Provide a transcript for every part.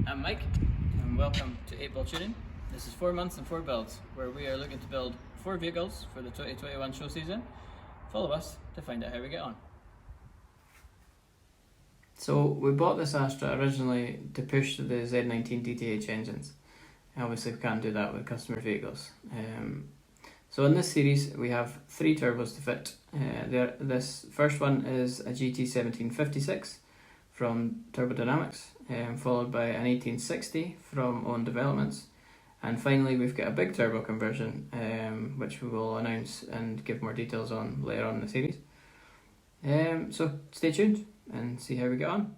I'm Mike, and welcome to 8 Ball Tuning. This is 4 months and 4 builds, where we are looking to build 4 vehicles for the 2021 show season. Follow us to find out how we get on. So we bought this Astra originally to push the Z19 DTH engines. Obviously we can't do that with customer vehicles. So in this series we have 3 turbos to fit. This first one is a GT1756 from Turbodynamics, followed by an 1860 from Own Developments, and finally we've got a big turbo conversion, which we will announce and give more details on later on in the series. So stay tuned and see how we get on.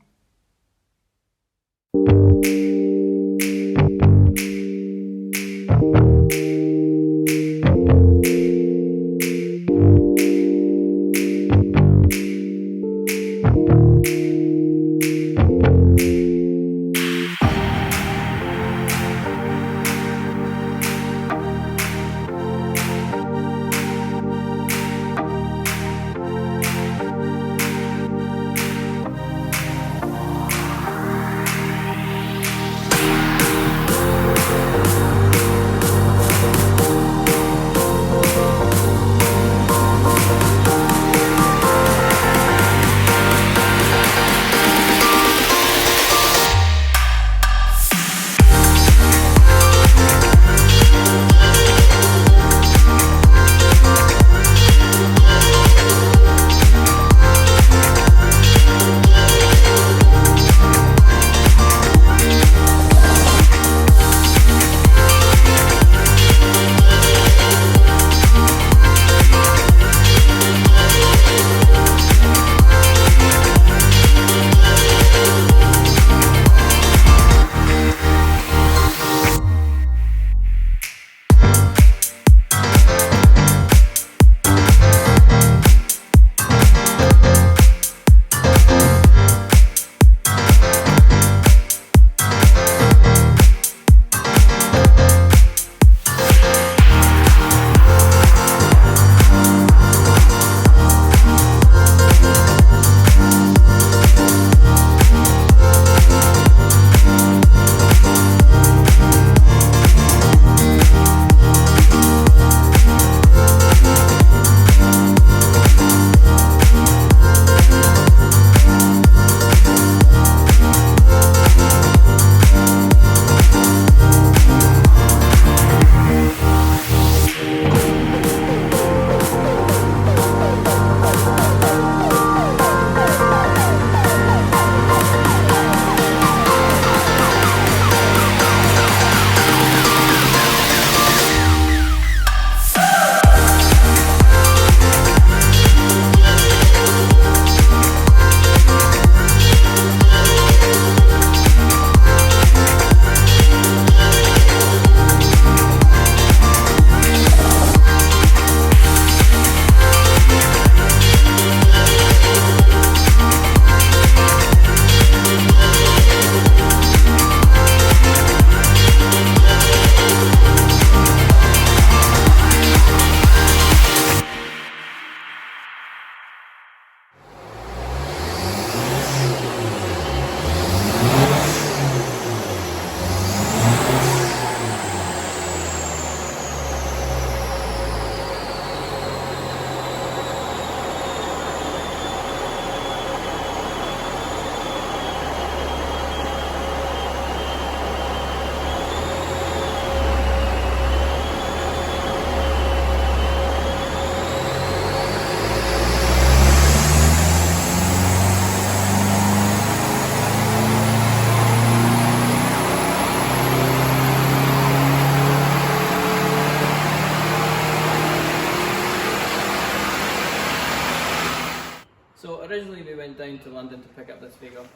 So originally we went down to London to pick up this vehicle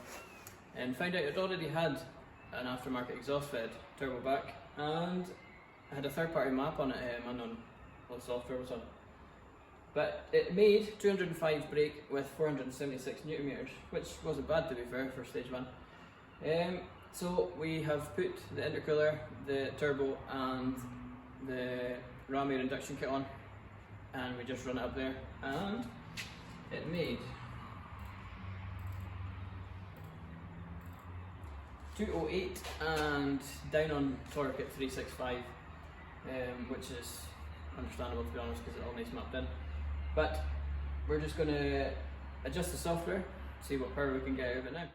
and found out it already had an aftermarket exhaust fed turbo back and had a third party map on it, unknown what software was on. But it made 205 brake with 476 Newton meters, which wasn't bad to be fair for stage 1. So we have put the intercooler, the turbo and the Ramair induction kit on, and we just run it up there, and it made 208 and down on torque at 365, which is understandable to be honest because it all needs mapped in. But we're just going to adjust the software, see what power we can get out of it now.